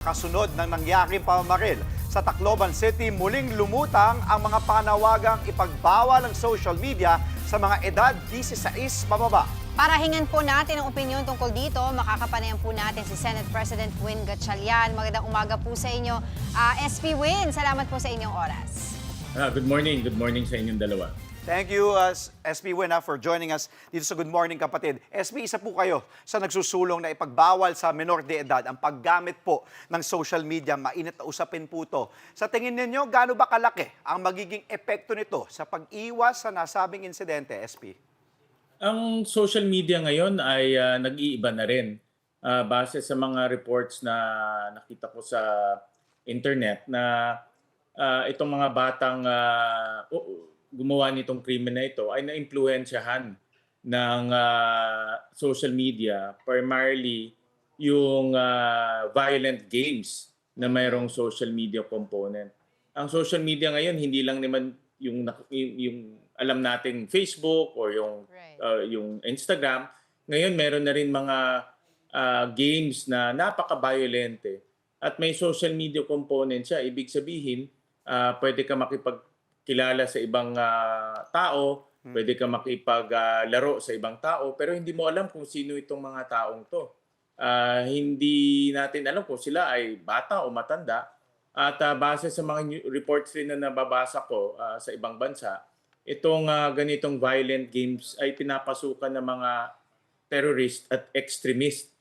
Kasunod ng nangyaring pamamaril sa Tacloban City, muling lumutang ang mga panawagang ipagbawal ang social media sa mga edad 16 pababa. Para hingan po natin ang opinyon tungkol dito, makakapanayan po natin si Senate President Win Gatchalian. Magandang umaga po sa inyo. SP Win, salamat po sa inyong oras. Good morning sa inyong dalawa. Thank you, SP Win, for joining us dito sa Good Morning Kapatid. SP, isa po kayo sa nagsusulong na ipagbawal sa menor de edad ang paggamit po ng social media. Mainit na usapin po ito. Sa tingin ninyo, gaano ba kalaki ang magiging epekto nito sa pag-iwas sa nasabing insidente, SP? Ang social media ngayon ay nag-iiba na rin. Base sa mga reports na nakita ko sa internet na itong mga batang gumawa nitong krimen na ito ay naimpluwensyahan ng social media, primarily yung violent games na mayroong social media component. Ang social media ngayon hindi lang naman yung alam nating Facebook or yung Instagram. Ngayon meron na rin mga games na napaka-violente at may social media component siya. Ibig sabihin, pwede ka makipagkilala sa ibang tao, pwede ka makipaglaro sa ibang tao, pero hindi mo alam kung sino itong mga taong to. Hindi natin alam kung sila ay bata o matanda. At base sa mga reports rin na nababasa ko sa ibang bansa, itong ganitong violent games ay pinapasukan ng mga terrorist at extremist.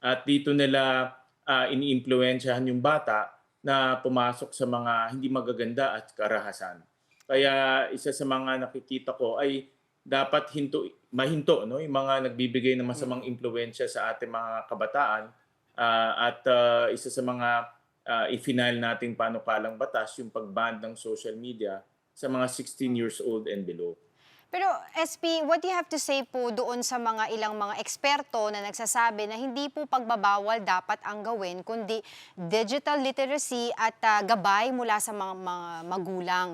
At dito nila iniimpluwensyahan yung bata na pumasok sa mga hindi magaganda at karahasan. Kaya isa sa mga nakikita ko ay dapat mahinto no? Yung mga nagbibigay ng masamang impluwensya sa ating mga kabataan at isa sa mga i-final nating panukalang batas yung pag-ban ng social media sa mga 16 years old and below. Pero SP, what do you have to say po doon sa mga ilang mga eksperto na nagsasabi na hindi po pagbabawal dapat ang gawin, kundi digital literacy at gabay mula sa mga magulang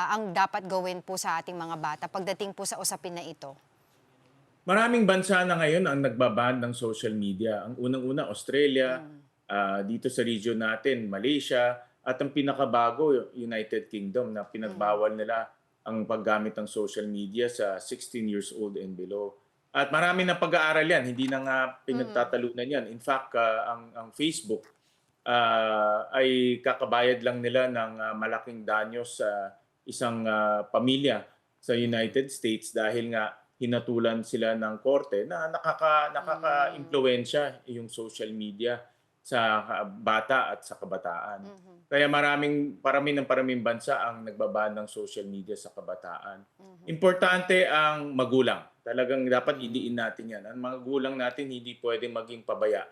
ang dapat gawin po sa ating mga bata pagdating po sa usapin na ito? Maraming bansa na ngayon ang nagbaban ng social media. Ang unang-una, Australia, dito sa region natin, Malaysia, at ang pinakabago, United Kingdom, na pinagbawal nila ang paggamit ng social media sa 16 years old and below. At marami na pag-aaral yan, hindi na nga pinagtatalunan yan. In fact, ang Facebook ay kakabayad lang nila ng malaking danyo sa isang pamilya sa United States dahil nga hinatulan sila ng korte na nakaka-impluwensya yung social media sa bata at sa kabataan. Kaya paraming bansa ang nagbaban ng social media sa kabataan. Importante ang magulang. Talagang dapat idiin natin yan. Ang mga magulang natin hindi pwedeng maging pabaya.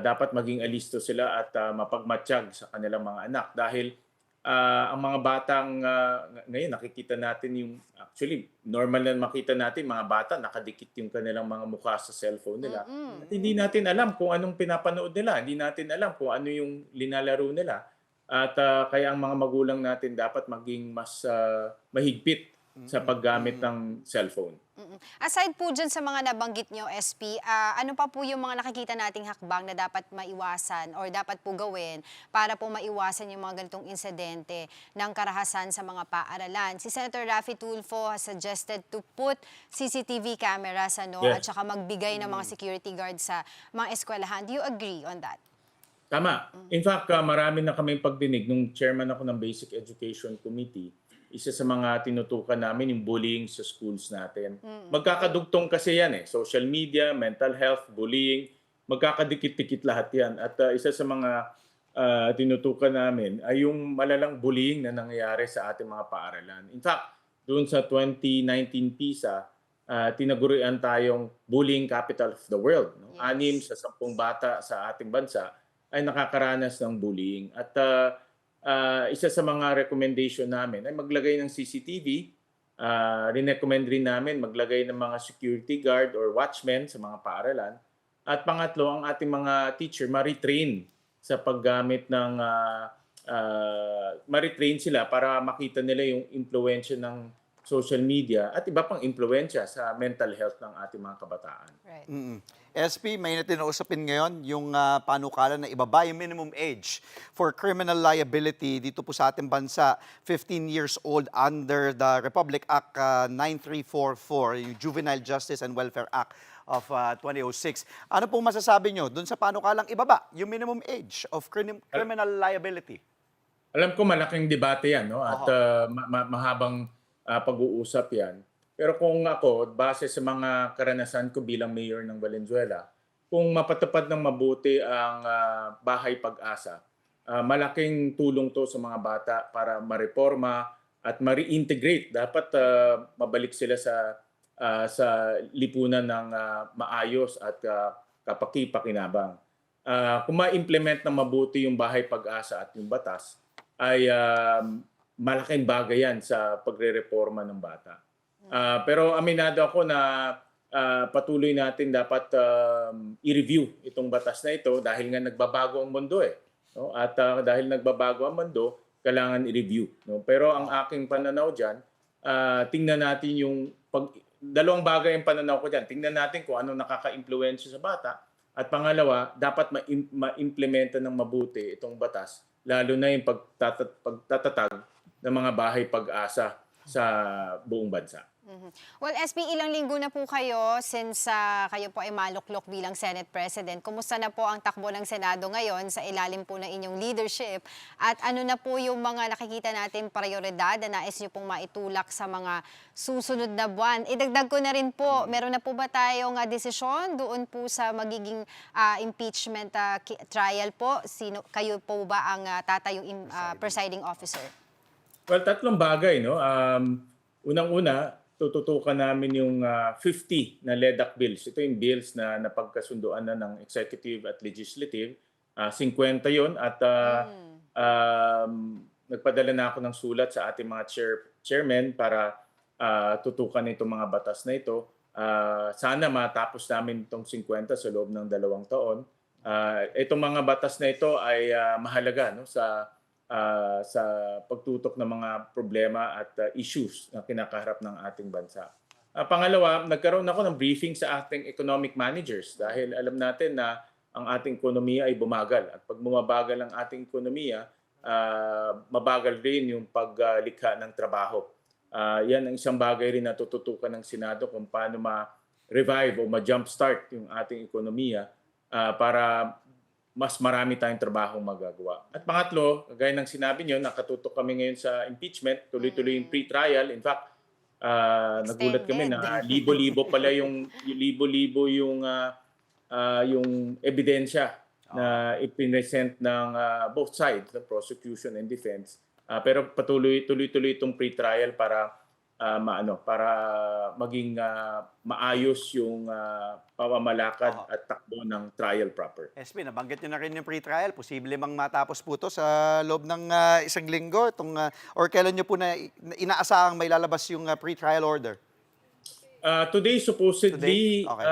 Dapat maging alisto sila at mapagmatsyag sa kanilang mga anak. Dahil ang mga batang ngayon nakikita natin yung actually normal na makita natin mga bata nakadikit yung kanilang mga mukha sa cellphone nila. At hindi natin alam kung anong pinapanood nila, hindi natin alam kung ano yung linalaro nila. At kaya ang mga magulang natin dapat maging mas mahigpit sa paggamit ng cellphone. Aside po dyan sa mga nabanggit nyo, SP, ano pa po yung mga nakikita nating hakbang na dapat maiwasan or dapat po gawin para po maiwasan yung mga ganitong insidente ng karahasan sa mga paaralan? Si Senator Raffy Tulfo has suggested to put CCTV cameras at saka magbigay ng mga security guards sa mga eskwelahan. Do you agree on that? Tama. In fact, marami na kaming pagdinig nung chairman ako ng Basic Education Committee. Isa sa mga tinutukan namin yung bullying sa schools natin. Magkakadugtong kasi yan social media, mental health, bullying, magkakadikit-dikit lahat yan. At isa sa mga tinutukan namin ay yung malalang bullying na nangyayari sa ating mga paaralan. In fact, doon sa 2019 PISA, tinagurian tayong bullying capital of the world. No? Yes. 6 sa 10 bata sa ating bansa ay nakakaranas ng bullying. At isa sa mga recommendation namin ay maglagay ng CCTV. Rinecommend rin namin maglagay ng mga security guard or watchmen sa mga paaralan. At pangatlo, ang ating mga teacher ma-retrain sa paggamit ng ma-retrain sila para makita nila yung impluwensya ng social media at iba pang impluwensya sa mental health ng ating mga kabataan. Right. SP, may usapin ngayon yung panukala na ibaba yung minimum age for criminal liability dito po sa ating bansa, 15 years old under the Republic Act 9344, yung Juvenile Justice and Welfare Act of 2006. Ano pong masasabi nyo dun sa panukalang ibaba yung minimum age of criminal liability? Alam ko malaking debate yan, no? At Oho. mahabang pag-uusap yan. Pero kung ako, base sa mga karanasan ko bilang mayor ng Valenzuela, kung mapatupad ng mabuti ang Bahay Pag-asa, malaking tulong to sa mga bata para mareforma at ma-reintegrate. Dapat mabalik sila sa lipunan ng maayos at kapaki-pakinabang. Kung ma-implement ng mabuti yung Bahay Pag-asa at yung batas, ay malaking bagay yan sa pagre-reforma ng bata. Pero aminado ako na patuloy natin dapat i-review itong batas na ito dahil nga nagbabago ang mundo eh. No? At dahil nagbabago ang mundo, kailangan i-review. No? Pero ang aking pananaw dyan, tingnan natin dalawang bagay ang pananaw ko dyan. Tingnan natin kung ano nakaka-impluwensya sa bata. At pangalawa, dapat ma-implementa ng mabuti itong batas, lalo na yung pagtatatag ng mga bahay pag-asa sa buong bansa. Well, SB, ilang linggo na po kayo since kayo po ay maluklok bilang Senate President. Kumusta na po ang takbo ng Senado ngayon sa ilalim po ng inyong leadership? At ano na po yung mga nakikita natin prioridad na nais nyo pong maitulak sa mga susunod na buwan? Idagdag ko na rin po, meron na po ba tayong desisyon doon po sa magiging impeachment trial po? Kayo po ba ang tatayong presiding officer? Well, tatlong bagay. No? Unang-una, tututukan namin yung 50 na LEDAC bills. Ito yung bills na napagkasunduan na ng executive at legislative. 50 yon at nagpadala na ako ng sulat sa ating mga chairmen para tutukan itong mga batas na ito. Sana matapos namin itong 50 sa loob ng 2 taon. Itong mga batas na ito ay mahalaga, no, sa pagtutok ng mga problema at issues na kinakaharap ng ating bansa. Pangalawa, nagkaroon ako ng briefing sa ating economic managers dahil alam natin na ang ating ekonomiya ay bumagal. At pag bumabagal ang ating ekonomiya, mabagal rin yung paglikha ng trabaho. Yan ang isang bagay rin na tututukan ng Senado kung paano ma-revive o ma-jumpstart yung ating ekonomiya para mas marami tayong trabaho magagawa. At pangatlo, gaya ng sinabi nyo, nakatutok kami ngayon sa impeachment, tuloy-tuloy yung pre-trial. In fact, nagulat kami na libo-libo pala yung ebidensya na ipinesent ng both sides, the prosecution and defense. Pero tuloy-tuloy itong pre-trial para maging maayos yung pamamalakad at takbo ng trial proper. SP, nabanggit nyo na rin yung pre-trial. Posible mang matapos po to sa loob ng isang linggo or kailan nyo po na inaasahang may lalabas yung pre-trial order? Today supposedly Okay.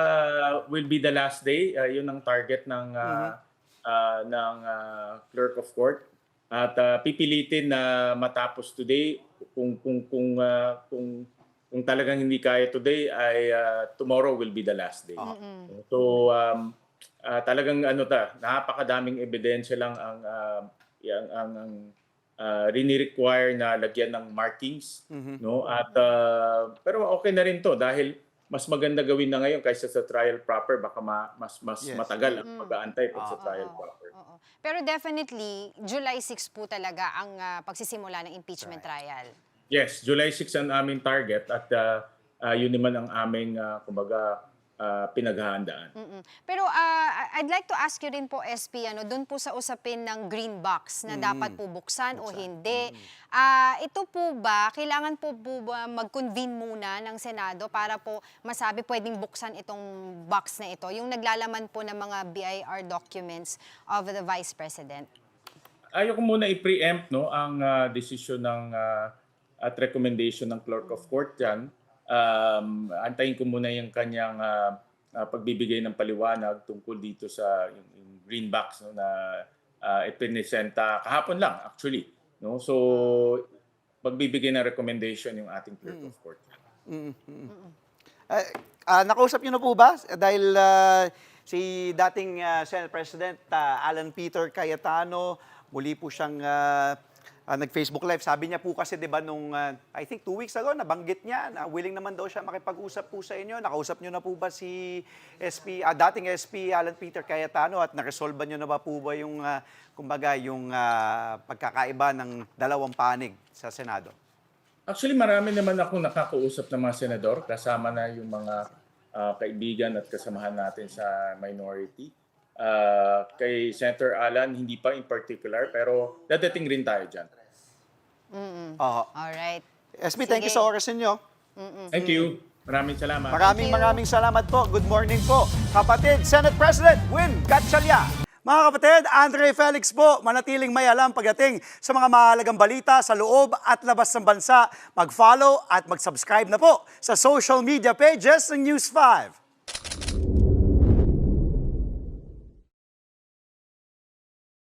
will be the last day. Yun ang target ng clerk of court. At pipilitin na matapos today. Kung talagang hindi kaya today ay tomorrow will be the last day. So talagang napakadaming ebidensya lang ang rini-require na lagyan ng markings, no? At pero okay na rin to dahil mas maganda gawin na ngayon kaysa sa trial proper, baka mas Yes. matagal ang pag-aantay pag sa trial proper. Oo. Pero definitely, July 6 po talaga ang pagsisimula ng impeachment trial. Yes, July 6 ang aming target at yun naman ang aming pinaghahandaan. Pero I'd like to ask you rin po, SP, doon po sa usapin ng green box na dapat po buksan o hindi. Ito po ba, kailangan po ba mag-convene muna ng Senado para po masabi pwedeng buksan itong box na ito, yung naglalaman po ng mga BIR documents of the Vice President? Ayoko muna i-preempt ang desisyon at recommendation ng Clerk of Court dyan. Antayin ko muna yung kanyang pagbibigay ng paliwanag tungkol dito sa yung green box na ipinesenta kahapon lang actually. No? So, pagbibigay ng recommendation yung ating Clerk of Court. Nakausap niyo na po ba? Dahil Si dating Senate President Alan Peter Cayetano, muli po siyang nag-Facebook Live. Sabi niya po kasi, di ba, nung I think 2 weeks ago, nabanggit niya na willing naman daw siya makipag-usap po sa inyo. Nakausap niyo na po ba si dating SP Alan Peter Cayetano at naresolve niyo na ba po ba yung, kumbaga, yung pagkakaiba ng dalawang panig sa Senado? Actually, marami naman akong nakakausap ng mga senador, kasama na yung mga kaibigan at kasamahan natin sa minority. Kay Senator Alan, hindi pa in particular, pero dadating rin tayo dyan. Alright. SP, thank you Sige. sa oras ninyo. Thank you. Maraming salamat. Maraming salamat po. Good morning po. Kapatid, Senate President Win Gatchalian. Mga kapatid, Andre Felix po, manatiling may alam pagdating sa mga mahalagang balita sa loob at labas ng bansa. Mag-follow at mag-subscribe na po sa social media pages ng News 5.